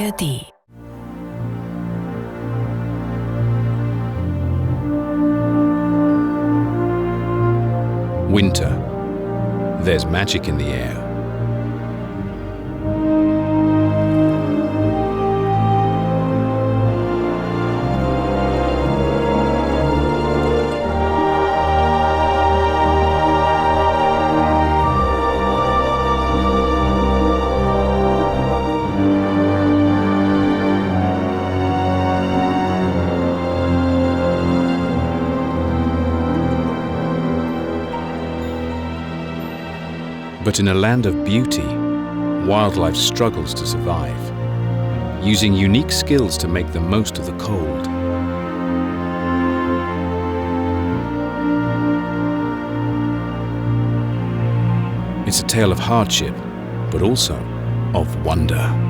ARD. Winter. There's magic in the air. But in a land of beauty, wildlife struggles to survive, using unique skills to make the most of the cold. It's a tale of hardship, but also of wonder.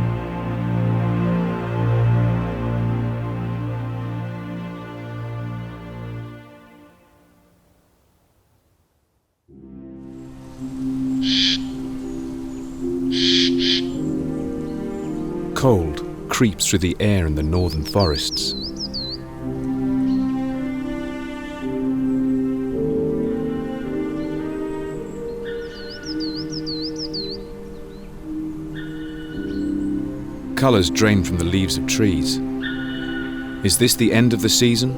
Cold creeps through the air in the northern forests. Colors drain from the leaves of trees. Is this the end of the season,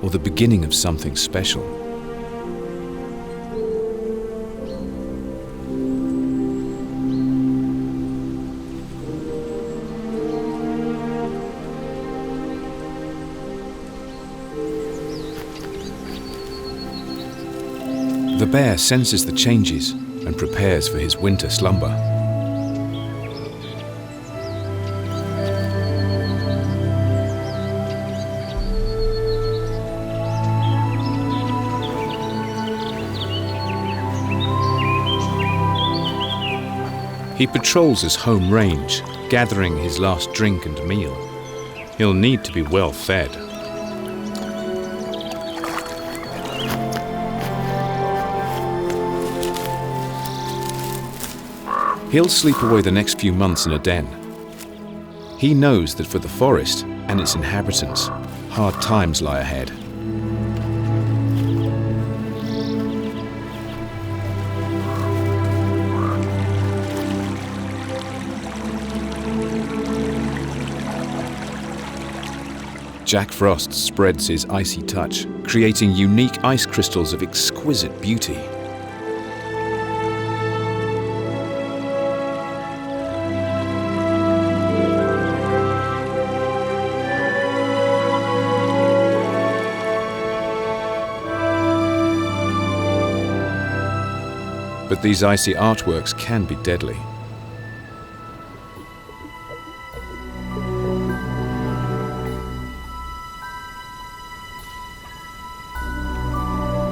or the beginning of something special? The bear senses the changes and prepares for his winter slumber. He patrols his home range, gathering his last drink and meal. He'll need to be well fed. He'll sleep away the next few months in a den. He knows that for the forest and its inhabitants, hard times lie ahead. Jack Frost spreads his icy touch, creating unique ice crystals of exquisite beauty. But these icy artworks can be deadly.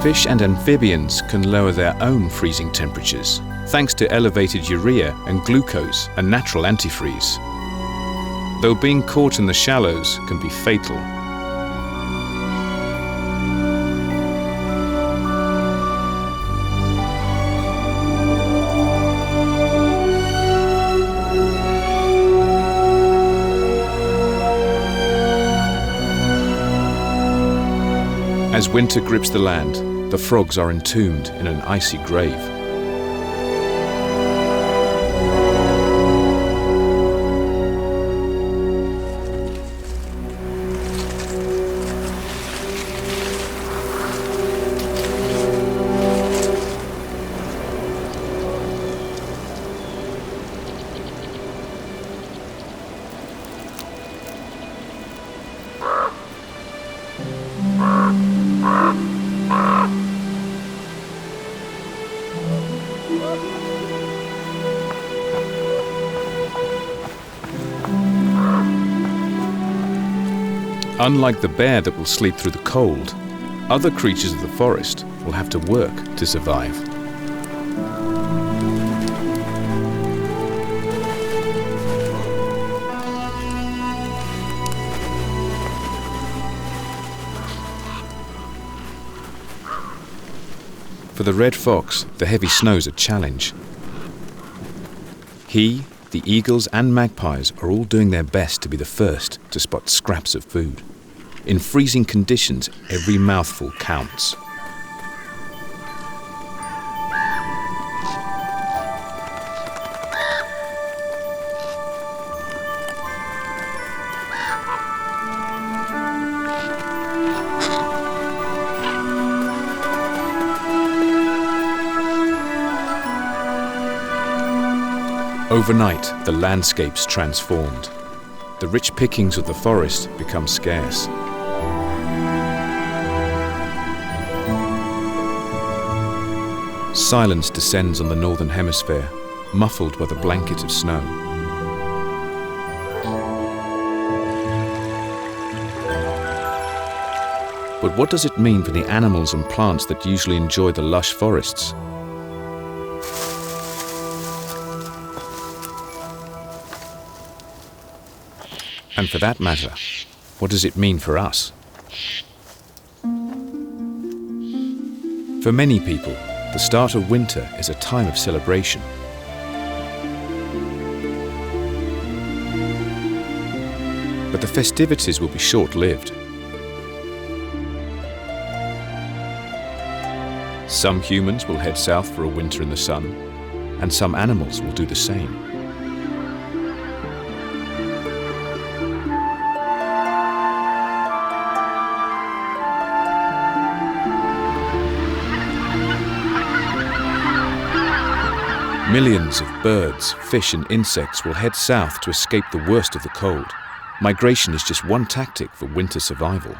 Fish and amphibians can lower their own freezing temperatures, thanks to elevated urea and glucose, a natural antifreeze. Though being caught in the shallows can be fatal. As winter grips the land, the frogs are entombed in an icy grave. Unlike the bear that will sleep through the cold, other creatures of the forest will have to work to survive. For the red fox, the heavy snow's a challenge. He The eagles and magpies are all doing their best to be the first to spot scraps of food. In freezing conditions, every mouthful counts. Overnight, the landscape's transformed. The rich pickings of the forest become scarce. Silence descends on the northern hemisphere, muffled by the blanket of snow. But what does it mean for the animals and plants that usually enjoy the lush forests? And for that matter, what does it mean for us? For many people, the start of winter is a time of celebration. But the festivities will be short-lived. Some humans will head south for a winter in the sun, and some animals will do the same. Millions of birds, fish and insects will head south to escape the worst of the cold. Migration is just one tactic for winter survival.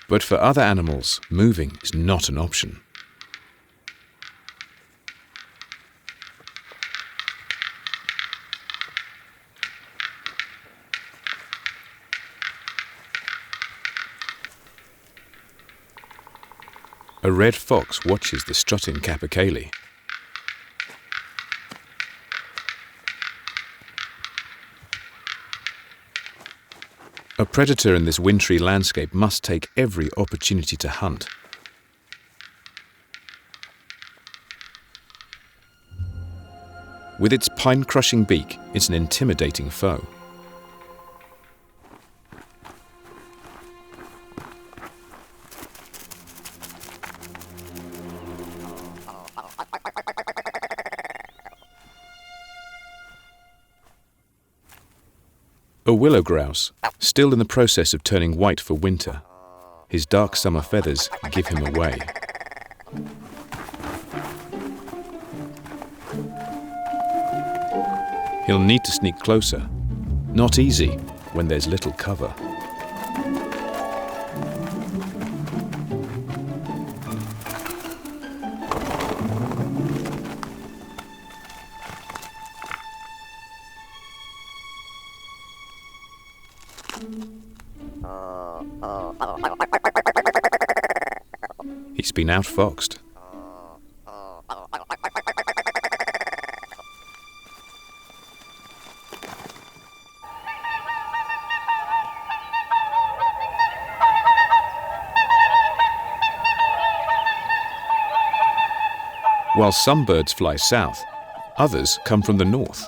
But for other animals, moving is not an option. A red fox watches the strutting capercaillie. A predator in this wintry landscape must take every opportunity to hunt. With its pine-crushing beak, it's an intimidating foe. A willow grouse, still in the process of turning white for winter. His dark summer feathers give him away. He'll need to sneak closer. Not easy when there's little cover. He's been outfoxed. While some birds fly south, others come from the north.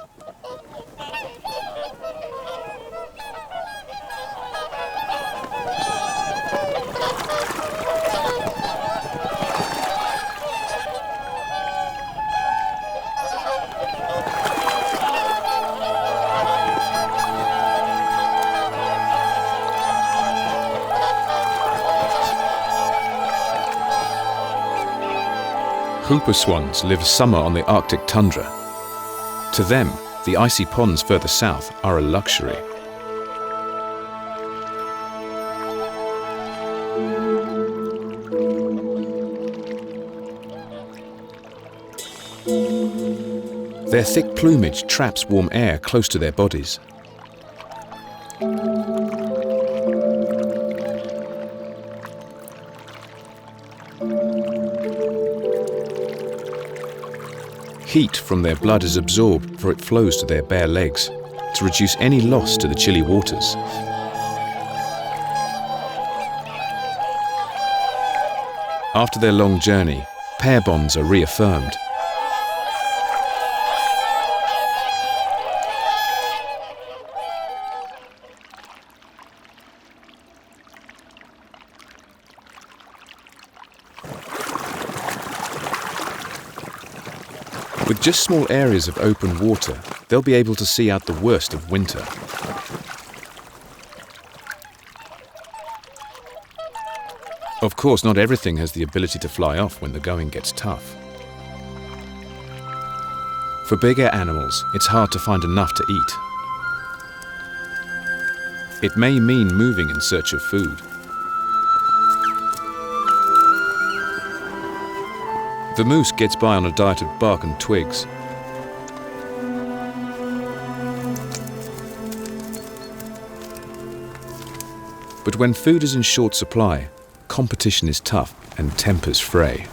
Hooper swans live summer on the Arctic tundra. To them, the icy ponds further south are a luxury. Their thick plumage traps warm air close to their bodies. Heat from their blood is absorbed before it flows to their bare legs, to reduce any loss to the chilly waters. After their long journey, pair bonds are reaffirmed. With just small areas of open water, they'll be able to see out the worst of winter. Of course, not everything has the ability to fly off when the going gets tough. For bigger animals, it's hard to find enough to eat. It may mean moving in search of food. The moose gets by on a diet of bark and twigs. But when food is in short supply, competition is tough and tempers fray.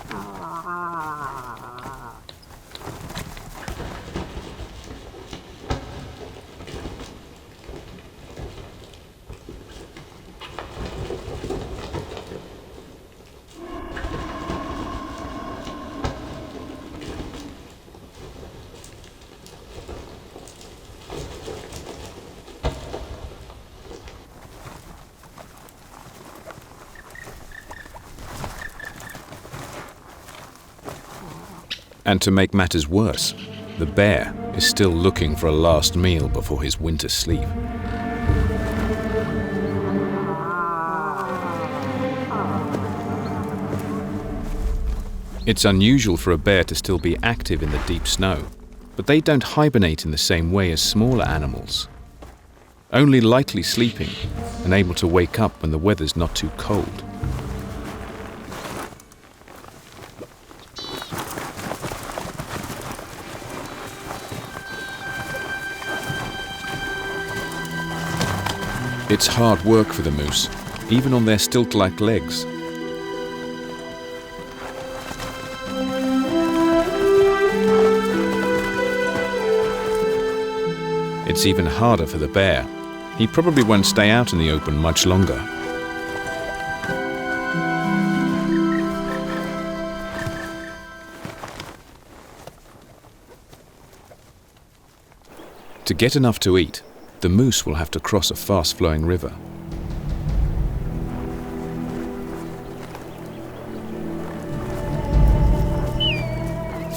And to make matters worse, the bear is still looking for a last meal before his winter sleep. It's unusual for a bear to still be active in the deep snow, but they don't hibernate in the same way as smaller animals. Only lightly sleeping and able to wake up when the weather's not too cold. It's hard work for the moose, even on their stilt-like legs. It's even harder for the bear. He probably won't stay out in the open much longer. To get enough to eat, the moose will have to cross a fast-flowing river.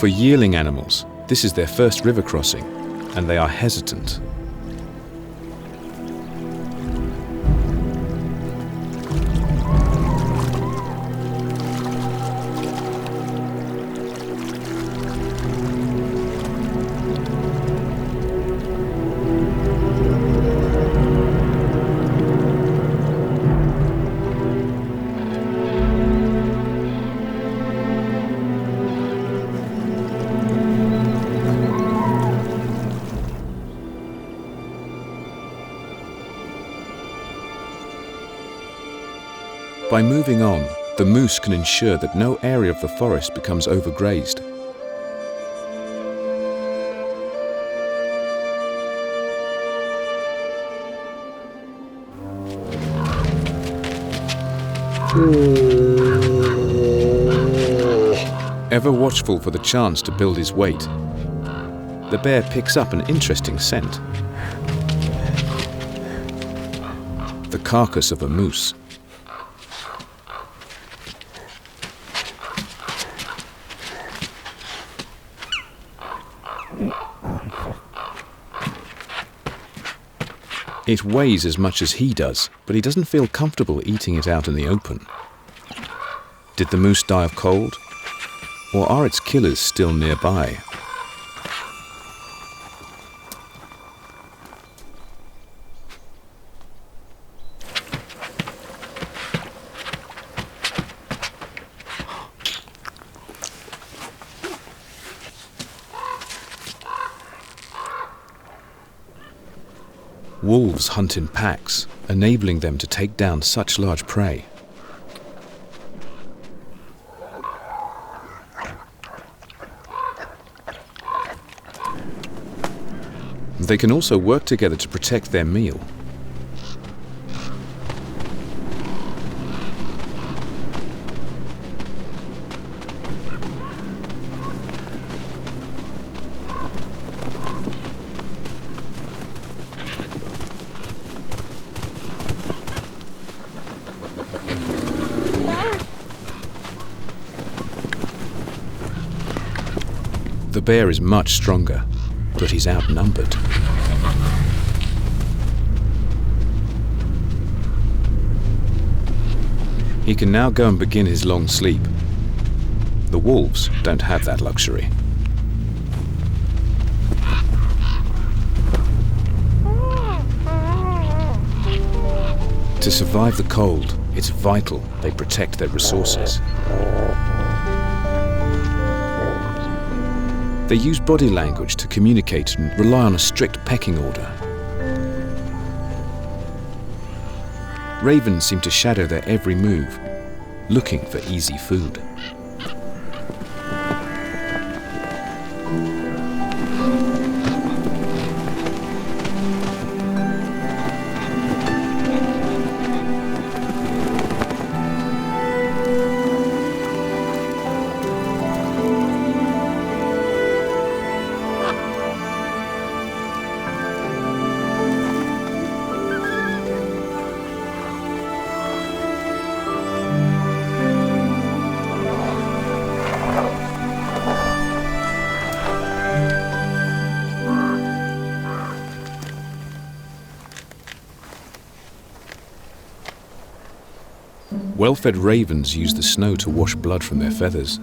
For yearling animals, this is their first river crossing, and they are hesitant. By moving on, the moose can ensure that no area of the forest becomes overgrazed. Ever watchful for the chance to build his weight, the bear picks up an interesting scent. The carcass of a moose. It weighs as much as he does, but he doesn't feel comfortable eating it out in the open. Did the moose die of cold? Or are its killers still nearby? Wolves hunt in packs, enabling them to take down such large prey. They can also work together to protect their meal. The bear is much stronger, but he's outnumbered. He can now go and begin his long sleep. The wolves don't have that luxury. To survive the cold, it's vital they protect their resources. They use body language to communicate and rely on a strict pecking order. Ravens seem to shadow their every move, looking for easy food. Well-fed ravens use the snow to wash blood from their feathers.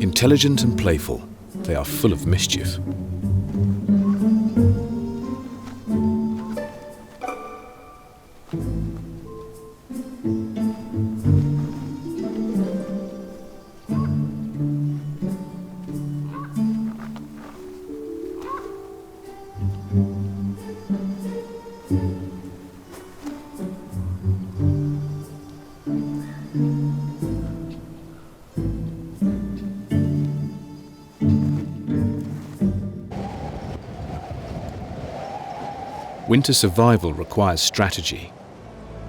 Intelligent and playful, they are full of mischief. Winter survival requires strategy.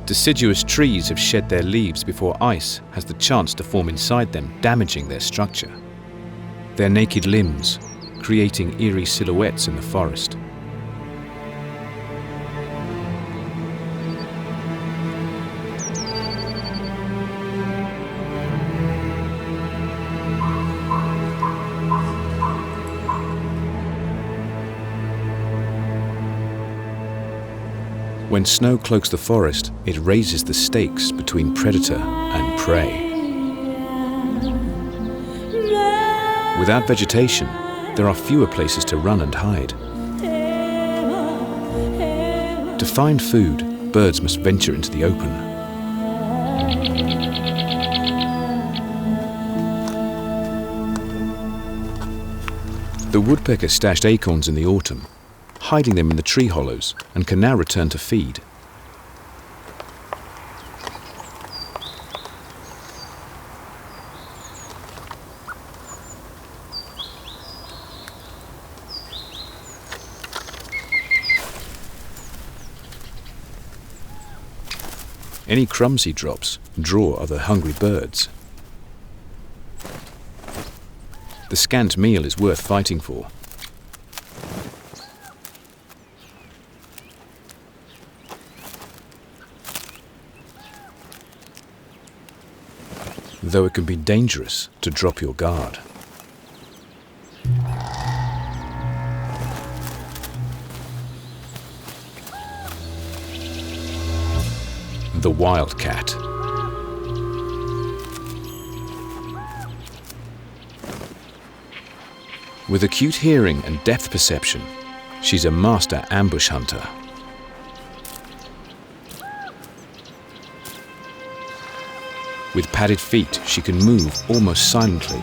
Deciduous trees have shed their leaves before ice has the chance to form inside them, damaging their structure. Their naked limbs, creating eerie silhouettes in the forest. When snow cloaks the forest, it raises the stakes between predator and prey. Without vegetation, there are fewer places to run and hide. To find food, birds must venture into the open. The woodpecker stashed acorns in the autumn, hiding them in the tree hollows, and can now return to feed. Any crumbs he drops draw other hungry birds. The scant meal is worth fighting for. Though it can be dangerous to drop your guard. The wildcat. With acute hearing and depth perception, she's a master ambush hunter. With padded feet, she can move almost silently,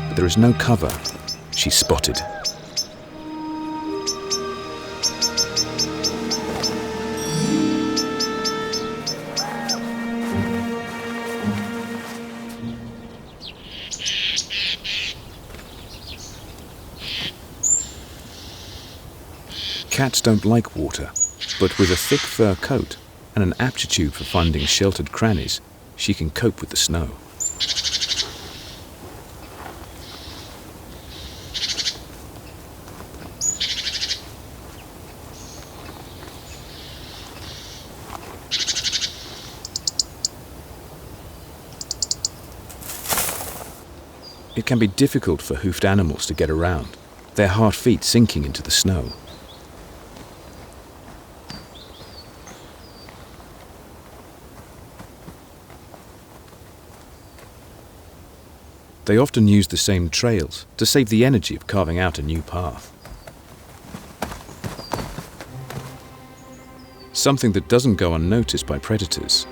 but there is no cover. She's spotted. Cats don't like water, but with a thick fur coat and an aptitude for finding sheltered crannies, she can cope with the snow. It can be difficult for hoofed animals to get around, their hard feet sinking into the snow. They often use the same trails to save the energy of carving out a new path. Something that doesn't go unnoticed by predators.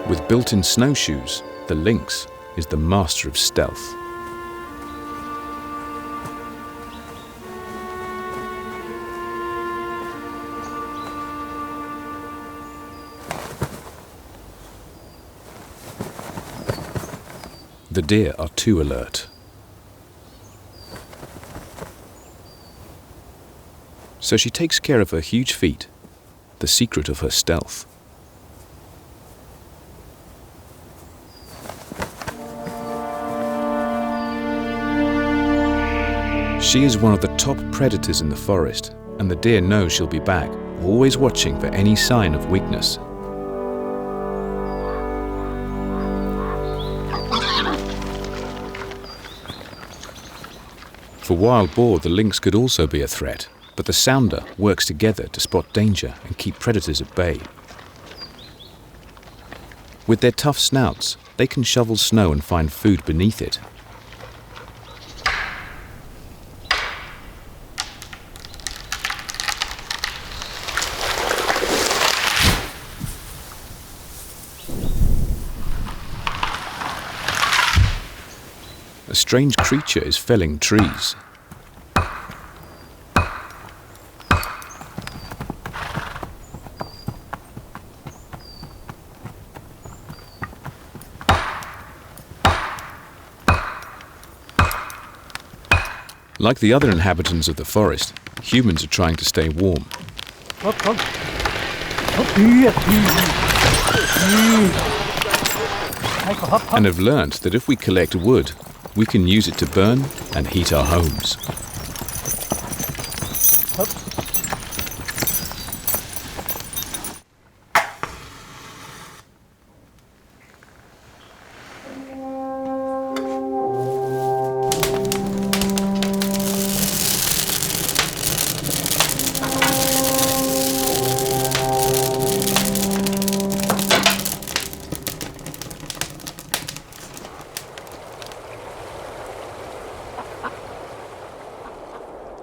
With built-in snowshoes, the lynx is the master of stealth. The deer are too alert. So she takes care of her huge feet, the secret of her stealth. She is one of the top predators in the forest, and the deer knows she'll be back, always watching for any sign of weakness. For wild boar, the lynx could also be a threat, but the sounder works together to spot danger and keep predators at bay. With their tough snouts, they can shovel snow and find food beneath it. A strange creature is felling trees. Like the other inhabitants of the forest, humans are trying to stay warm. And have learned that if we collect wood, we can use it to burn and heat our homes.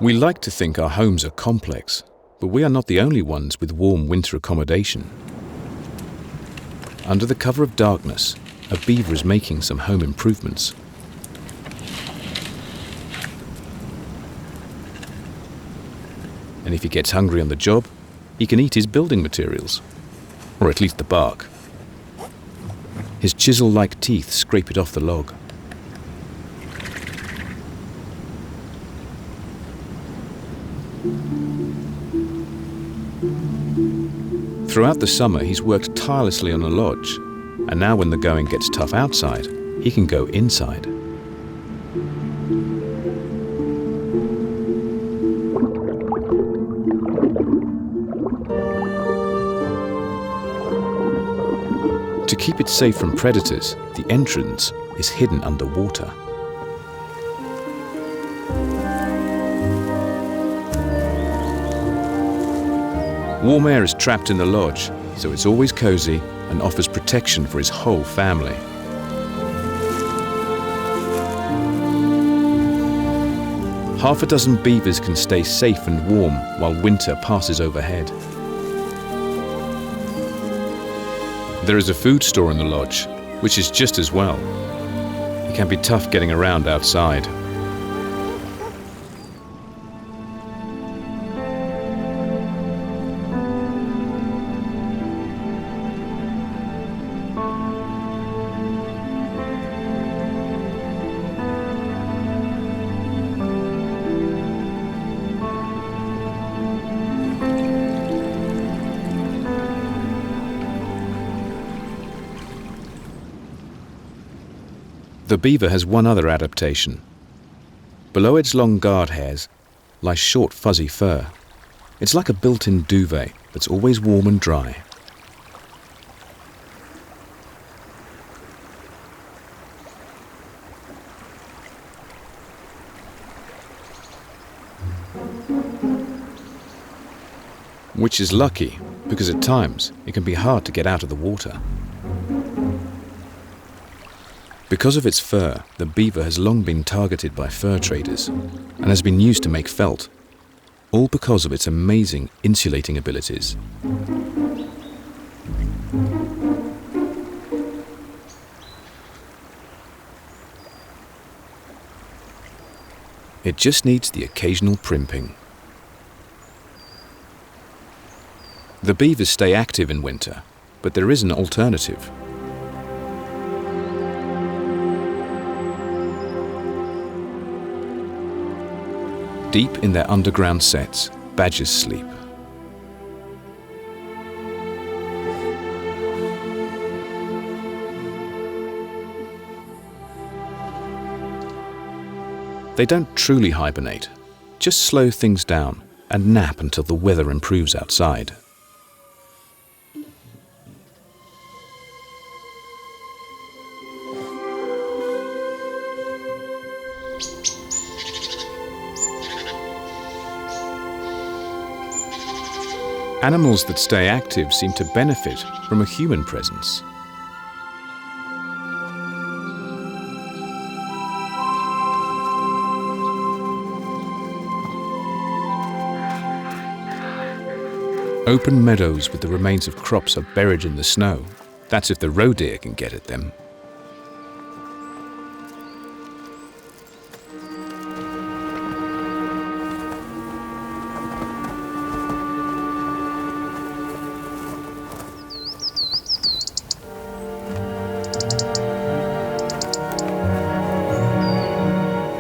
We like to think our homes are complex, but we are not the only ones with warm winter accommodation. Under the cover of darkness, a beaver is making some home improvements. And if he gets hungry on the job, he can eat his building materials, or at least the bark. His chisel-like teeth scrape it off the log. Throughout the summer, he's worked tirelessly on a lodge, and now when the going gets tough outside, he can go inside. To keep it safe from predators, the entrance is hidden underwater. Warm air is trapped in the lodge, so it's always cozy and offers protection for his whole family. Half a dozen beavers can stay safe and warm while winter passes overhead. There is a food store in the lodge, which is just as well. It can be tough getting around outside. The beaver has one other adaptation. Below its long guard hairs lies short fuzzy fur. It's like a built-in duvet that's always warm and dry. Which is lucky, because at times it can be hard to get out of the water. Because of its fur, the beaver has long been targeted by fur traders and has been used to make felt, all because of its amazing insulating abilities. It just needs the occasional primping. The beavers stay active in winter, but there is an alternative. Deep in their underground sets, badgers sleep. They don't truly hibernate, just slow things down and nap until the weather improves outside. Animals that stay active seem to benefit from a human presence. Open meadows with the remains of crops are buried in the snow. That's if the roe deer can get at them.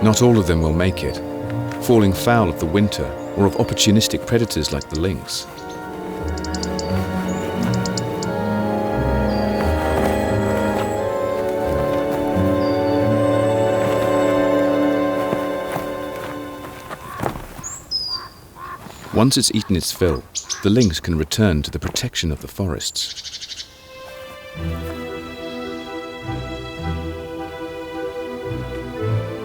Not all of them will make it, falling foul of the winter or of opportunistic predators like the lynx. Once it's eaten its fill, the lynx can return to the protection of the forests.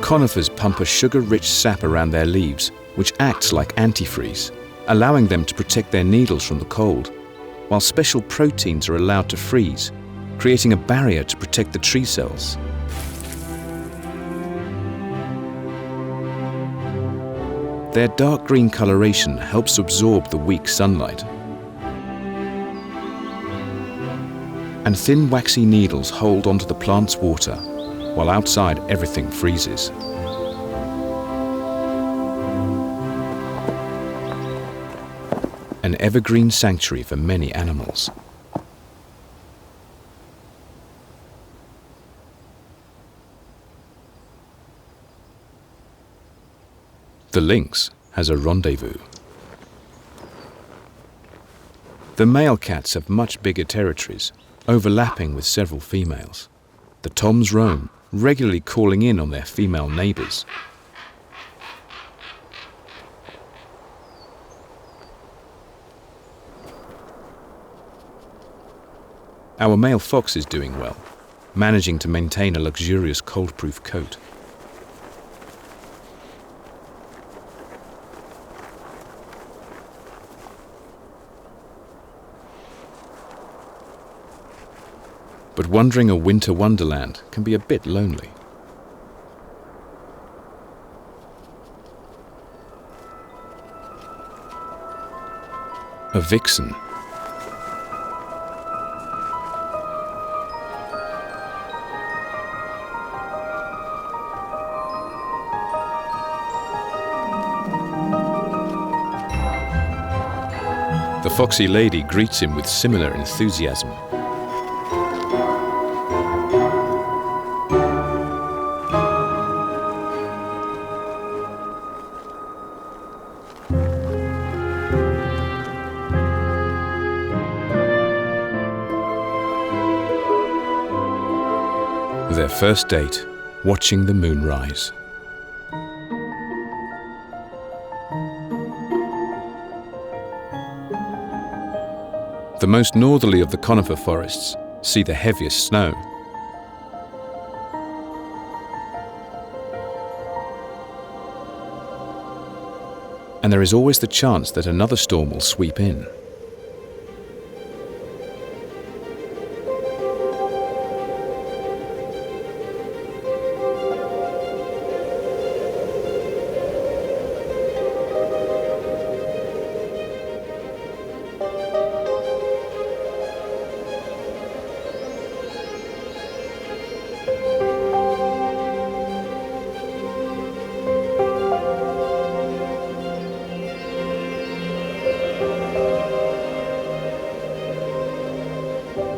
Conifers pump a sugar-rich sap around their leaves, which acts like antifreeze, allowing them to protect their needles from the cold, while special proteins are allowed to freeze, creating a barrier to protect the tree cells. Their dark green coloration helps absorb the weak sunlight. And thin waxy needles hold onto the plant's water, while outside everything freezes. An evergreen sanctuary for many animals. The lynx has a rendezvous. The male cats have much bigger territories, overlapping with several females. The toms roam, regularly calling in on their female neighbors. Our male fox is doing well, managing to maintain a luxurious cold-proof coat. But wandering a winter wonderland can be a bit lonely. A vixen. The foxy lady greets him with similar enthusiasm. Their first date watching the moon rise. The most northerly of the conifer forests see the heaviest snow. And there is always the chance that another storm will sweep in.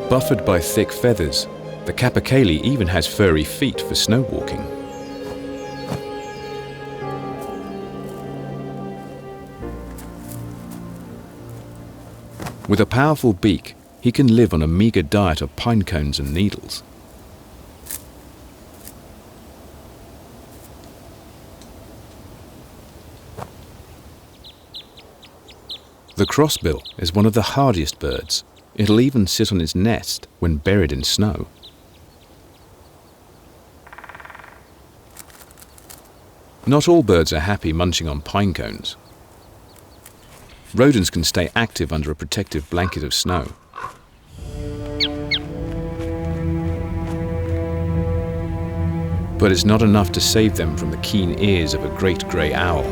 Buffered by thick feathers, the capercaillie even has furry feet for snowwalking. With a powerful beak, he can live on a meager diet of pine cones and needles. The crossbill is one of the hardiest birds. It'll even sit on its nest when buried in snow. Not all birds are happy munching on pine cones. Rodents can stay active under a protective blanket of snow. But it's not enough to save them from the keen ears of a great grey owl.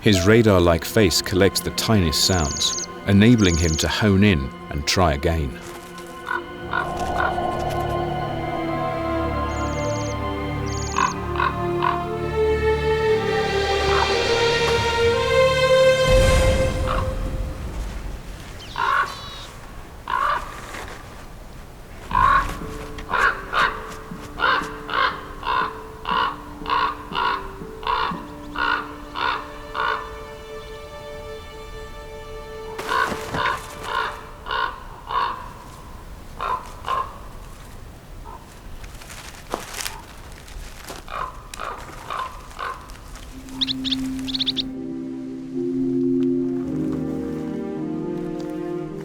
His radar-like face collects the tiniest sounds, enabling him to hone in and try again.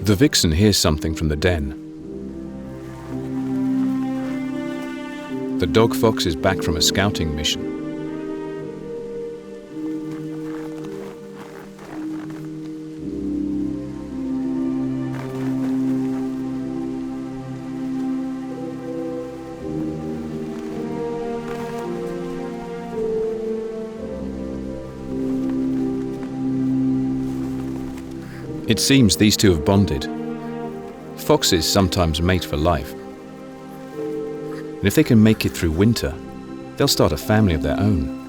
The vixen hears something from the den. The dog fox is back from a scouting mission. It seems these two have bonded. Foxes sometimes mate for life. And if they can make it through winter, they'll start a family of their own.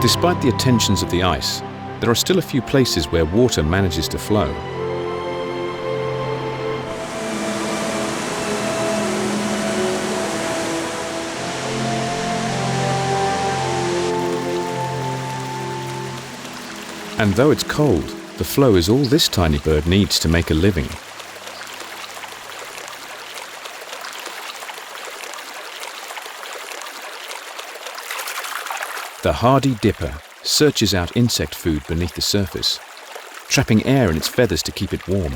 Despite the attentions of the ice, there are still a few places where water manages to flow. And though it's cold, the flow is all this tiny bird needs to make a living. The hardy dipper searches out insect food beneath the surface, trapping air in its feathers to keep it warm.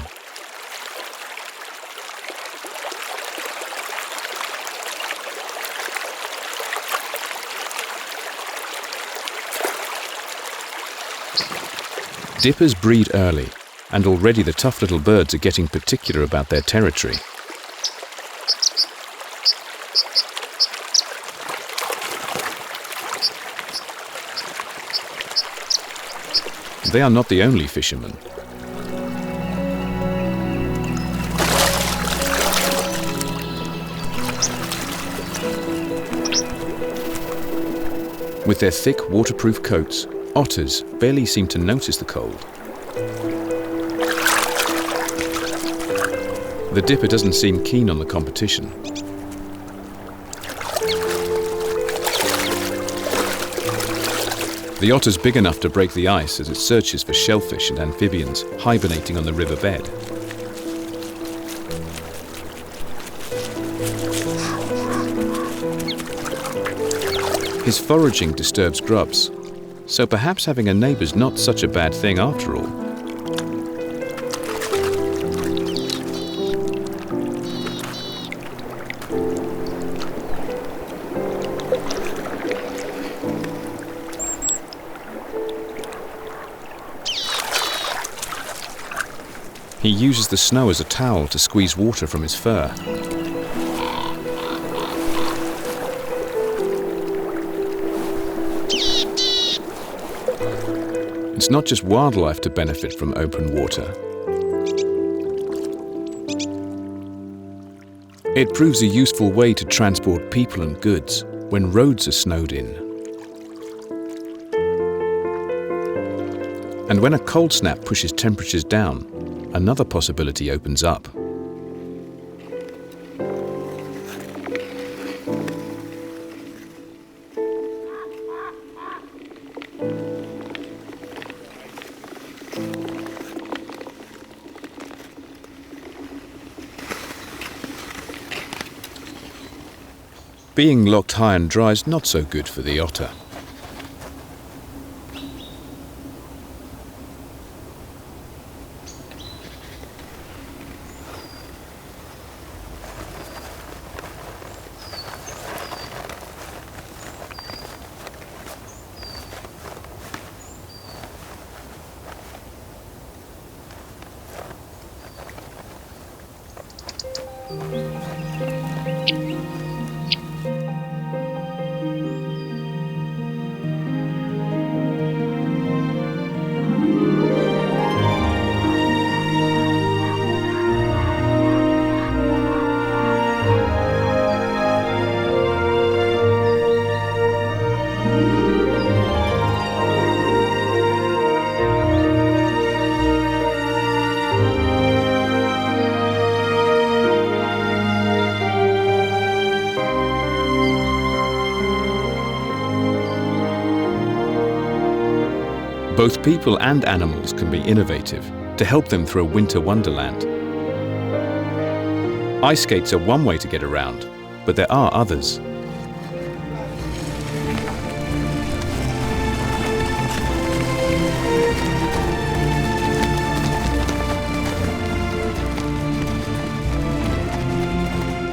Dippers breed early, and already the tough little birds are getting particular about their territory. They are not the only fishermen. With their thick, waterproof coats, otters barely seem to notice the cold. The dipper doesn't seem keen on the competition. The otter's big enough to break the ice as it searches for shellfish and amphibians hibernating on the riverbed. His foraging disturbs grubs, so perhaps having a neighbour's not such a bad thing after all. He uses the snow as a towel to squeeze water from his fur. It's not just wildlife to benefit from open water. It proves a useful way to transport people and goods when roads are snowed in. And when a cold snap pushes temperatures down, another possibility opens up. Being locked high and dry is not so good for the otter. Both people and animals can be innovative to help them through a winter wonderland. Ice skates are one way to get around, but there are others.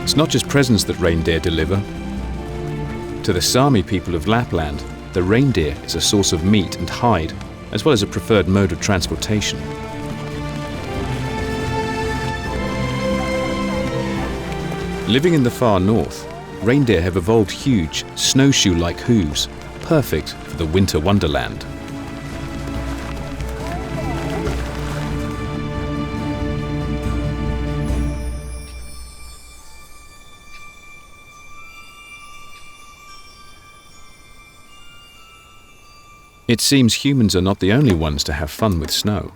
It's not just presents that reindeer deliver. To the Sami people of Lapland, the reindeer is a source of meat and hide, as well as a preferred mode of transportation. Living in the far north, reindeer have evolved huge, snowshoe-like hooves, perfect for the winter wonderland. It seems humans are not the only ones to have fun with snow.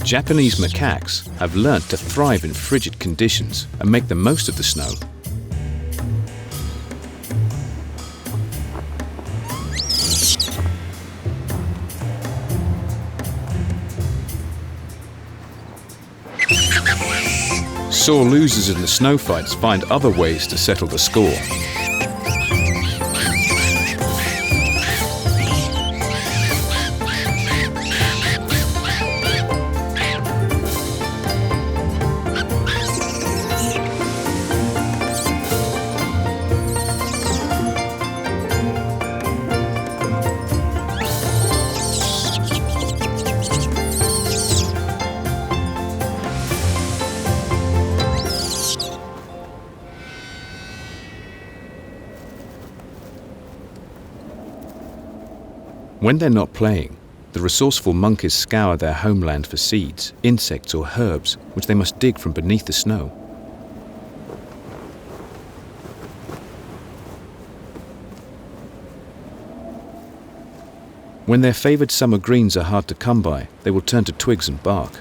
Japanese macaques have learnt to thrive in frigid conditions and make the most of the snow. Sore losers in the snow fights find other ways to settle the score. When they're not playing, The resourceful monkeys scour their homeland for seeds, insects or herbs, which they must dig from beneath the snow. When their favoured summer greens are hard to come by, they will turn to twigs and bark.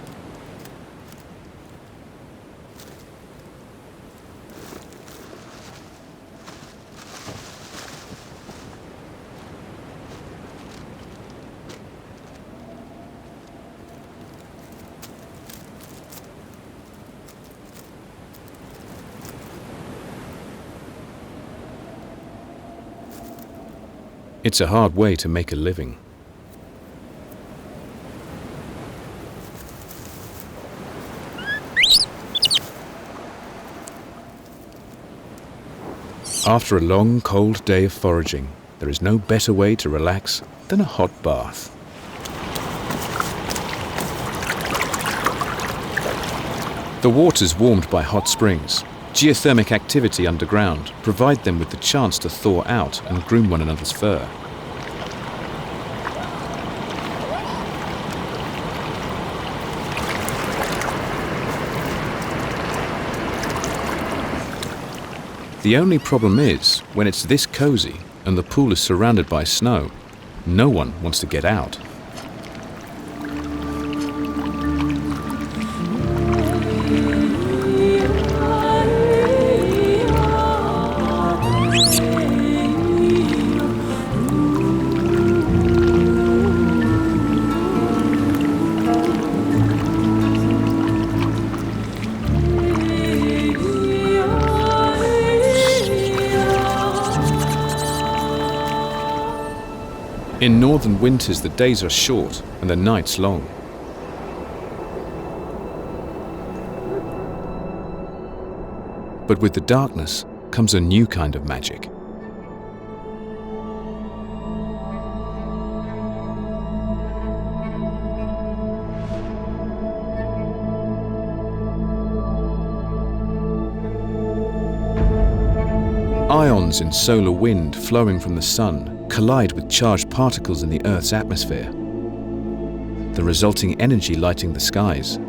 It's a hard way to make a living. After a long, cold day of foraging, there is no better way to relax than a hot bath. The waters warmed by hot springs, geothermic activity underground, provide them with the chance to thaw out and groom one another's fur. The only problem is, when it's this cozy and the pool is surrounded by snow, no one wants to get out. In northern winters, the days are short and the nights long. But with the darkness comes a new kind of magic. Ions in solar wind flowing from the sun collide with charged particles in the Earth's atmosphere, the resulting energy lighting the skies.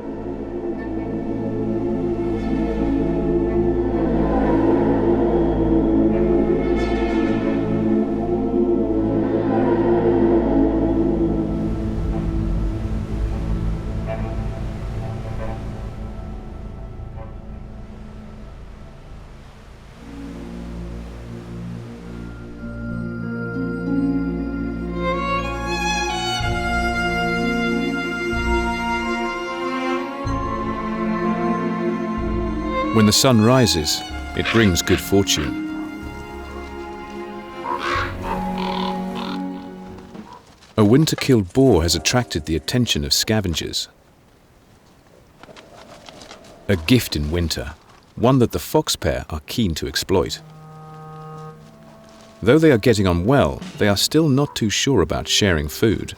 When the sun rises, it brings good fortune. A winter-killed boar has attracted the attention of scavengers. A gift in winter, one that the fox pair are keen to exploit. Though they are getting on well, they are still not too sure about sharing food.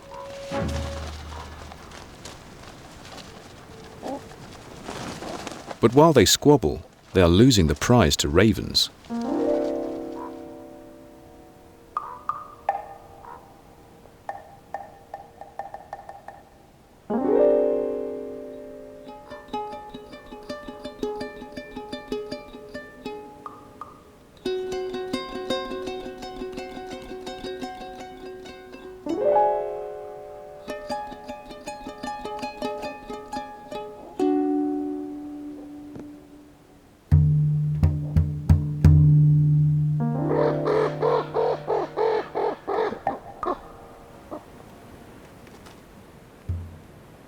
But while they squabble, they are losing the prize to ravens.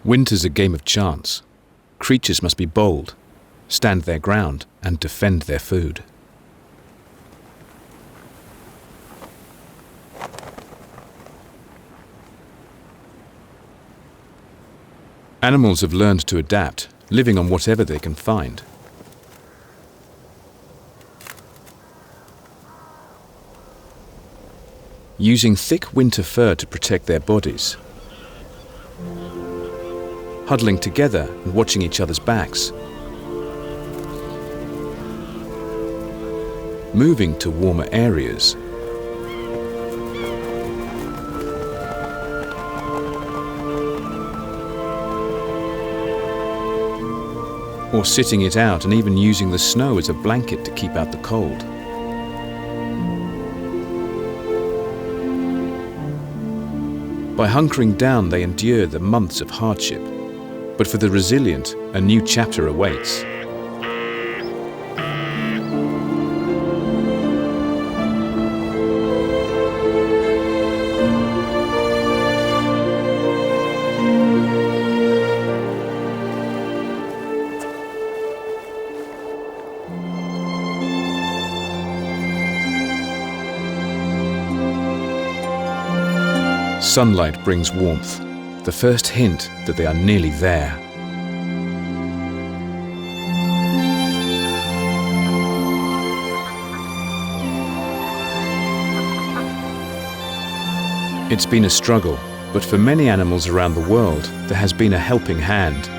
Winter's a game of chance. Creatures must be bold, stand their ground, and defend their food. Animals have learned to adapt, living on whatever they can find. Using thick winter fur to protect their bodies, huddling together and watching each other's backs, moving to warmer areas, or sitting it out and even using the snow as a blanket to keep out the cold. By hunkering down, they endure the months of hardship. But for the resilient, a new chapter awaits. Sunlight brings warmth, the first hint that they are nearly there. It's been a struggle, but for many animals around the world, there has been a helping hand.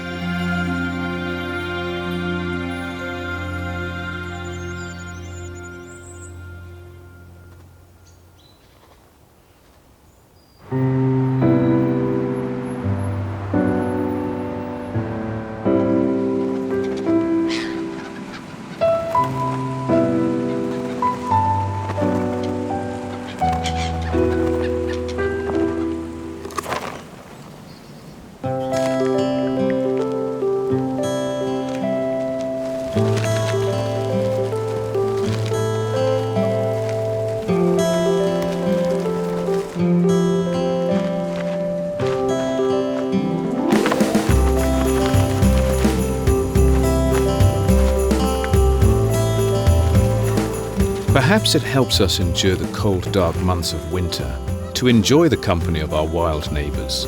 Perhaps it helps us endure the cold, dark months of winter, to enjoy the company of our wild neighbors.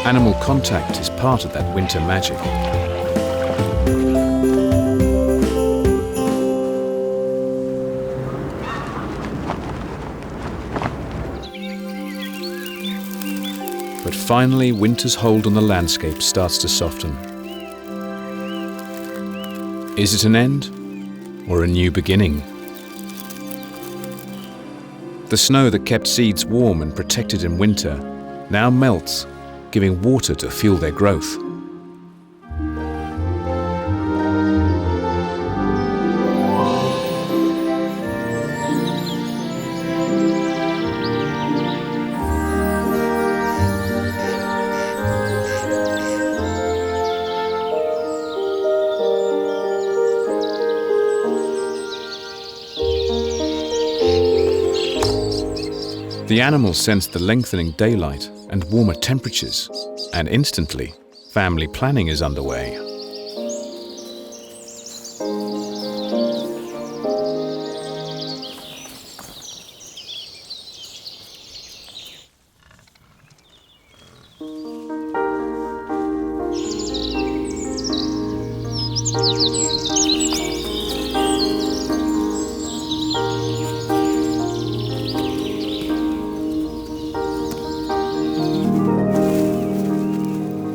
Animal contact is part of that winter magic. But finally, winter's hold on the landscape starts to soften. Is it an end or a new beginning? The snow that kept seeds warm and protected in winter now melts, giving water to fuel their growth. The animals sensed the lengthening daylight and warmer temperatures, and instantly, family planning is underway.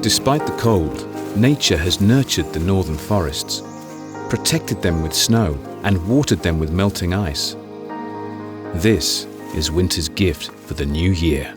Despite the cold, nature has nurtured the northern forests, protected them with snow and watered them with melting ice. This is winter's gift for the new year.